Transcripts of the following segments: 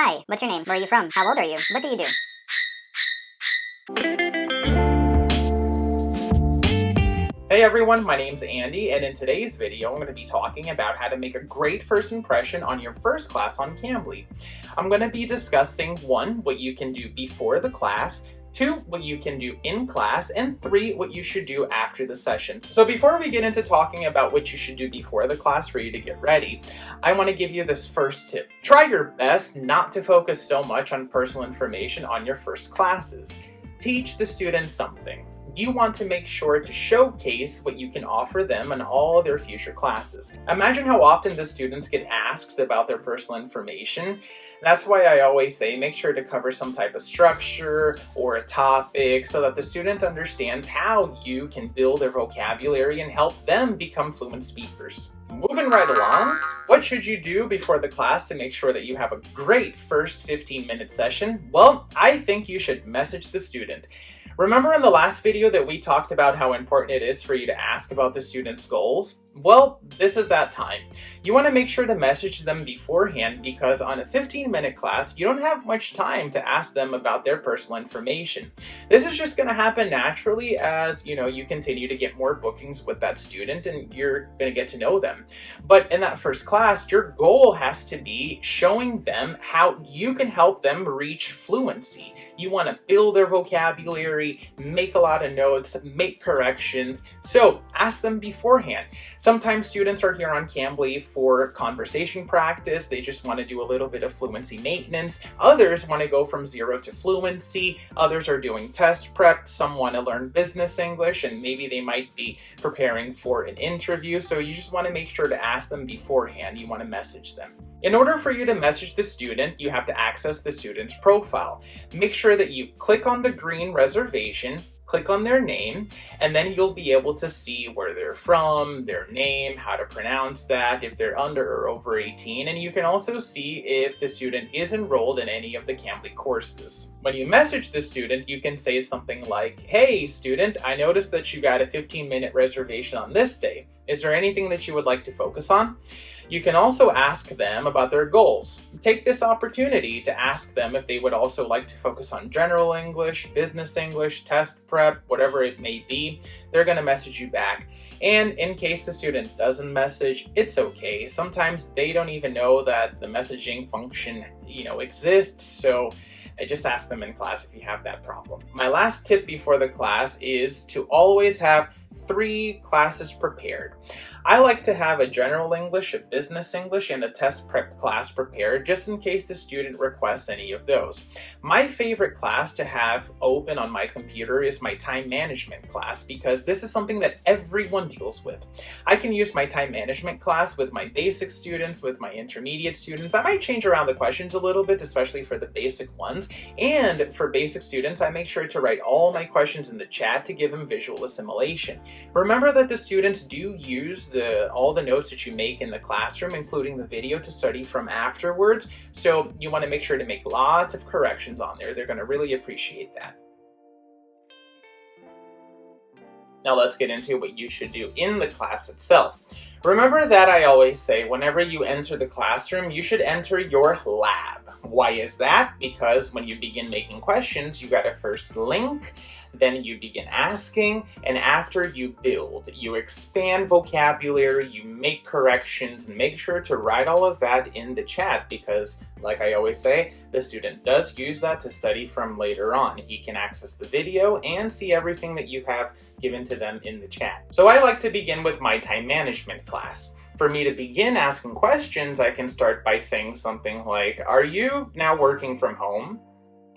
Hi, what's your name? Where are you from? How old are you? What do you do? Hey everyone, my name's Andy, and in today's video I'm going to be talking about how to make a great first impression on your first class on Cambly. I'm going to be discussing 1, what you can do before the class, 2, what you can do in class, and 3, what you should do after the session. So before we get into talking about what you should do before the class for you to get ready, I want to give you this first tip. Try your best not to focus so much on personal information on your first classes. Teach the students something. You want to make sure to showcase what you can offer them in all their future classes. Imagine how often the students get asked about their personal information. That's why I always say make sure to cover some type of structure or a topic so that the student understands how you can build their vocabulary and help them become fluent speakers. Moving right along, what should you do before the class to make sure that you have a great first 15-minute session? Well, I think you should message the student. Remember in the last video that we talked about how important it is for you to ask about the student's goals? Well, this is that time. You want to make sure to message them beforehand because on a 15-minute class, you don't have much time to ask them about their personal information. This is just going to happen naturally as, you continue to get more bookings with that student and you're going to get to know them. But in that first class, your goal has to be showing them how you can help them reach fluency. You want to build their vocabulary, make a lot of notes, make corrections. So ask them beforehand. Sometimes students are here on Cambly for conversation practice. They just want to do a little bit of fluency maintenance. Others want to go from 0 to fluency. Others are doing test prep. Some want to learn business English and maybe they might be preparing for an interview. So you just want to make sure to ask them beforehand. You want to message them. In order for you to message the student, you have to access the student's profile. Make sure that you click on the green reservation, click on their name, and then you'll be able to see where they're from, their name, how to pronounce that, if they're under or over 18, and you can also see if the student is enrolled in any of the Cambly courses. When you message the student, you can say something like, "Hey student, I noticed that you got a 15-minute reservation on this day. Is there anything that you would like to focus on?" You can also ask them about their goals. Take this opportunity to ask them if they would also like to focus on general English, business English, test prep, whatever it may be. They're going to message you back. And in case the student doesn't message, it's okay. Sometimes they don't even know that the messaging function, exists. So I just ask them in class if you have that problem. My last tip before the class is to always have 3 classes prepared. I like to have a general English, a business English, and a test prep class prepared just in case the student requests any of those. My favorite class to have open on my computer is my time management class because this is something that everyone deals with. I can use my time management class with my basic students, with my intermediate students. I might change around the questions a little bit, especially for the basic ones. And for basic students, I make sure to write all my questions in the chat to give them visual assimilation. Remember that the students do use all the notes that you make in the classroom, including the video to study from afterwards. So you want to make sure to make lots of corrections on there. They're going to really appreciate that. Now let's get into what you should do in the class itself. Remember that I always say whenever you enter the classroom, you should enter your lab. Why is that? Because when you begin making questions, you got to first link, then you begin asking, and after you build, you expand vocabulary, you make corrections, and make sure to write all of that in the chat because, like I always say, the student does use that to study from later on. He can access the video and see everything that you have given to them in the chat. So I like to begin with my time management class. For me to begin asking questions, I can start by saying something like, "Are you now working from home?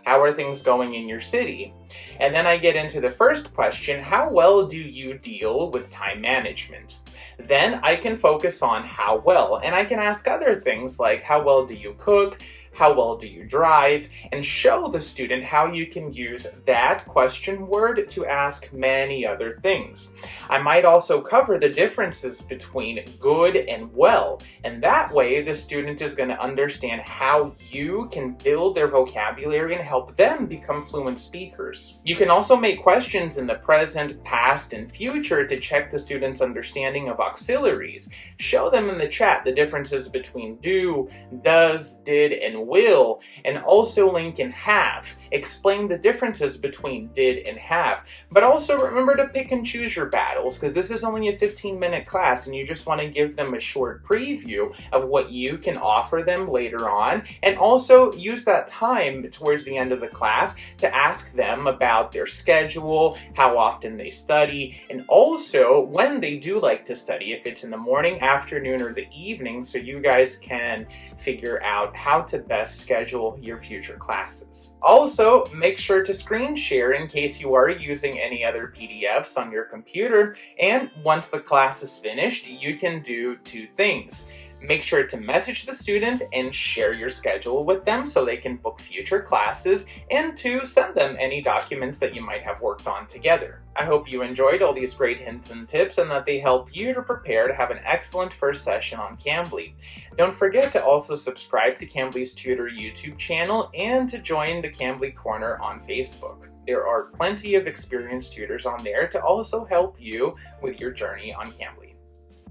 How are things going in your city?" And then I get into the first question, how well do you deal with time management? Then I can focus on how well, and I can ask other things like how well do you cook? How well do you drive? And show the student how you can use that question word to ask many other things. I might also cover the differences between good and well, and that way the student is going to understand how you can build their vocabulary and help them become fluent speakers. You can also make questions in the present, past, and future to check the student's understanding of auxiliaries. Show them in the chat the differences between do, does, did, and and will, and also link and have. Explain the differences between did and have. But also remember to pick and choose your battles, because this is only a 15-minute class and you just want to give them a short preview of what you can offer them later on, and also use that time towards the end of the class to ask them about their schedule, how often they study, and also when they do like to study, if it's in the morning, afternoon, or the evening, so you guys can figure out how to best schedule your future classes. Also, make sure to screen share in case you are using any other PDFs on your computer, and once the class is finished, you can do two things. Make sure to message the student and share your schedule with them so they can book future classes, and to send them any documents that you might have worked on together. I hope you enjoyed all these great hints and tips and that they help you to prepare to have an excellent first session on Cambly. Don't forget to also subscribe to Cambly's Tutor YouTube channel and to join the Cambly Corner on Facebook. There are plenty of experienced tutors on there to also help you with your journey on Cambly.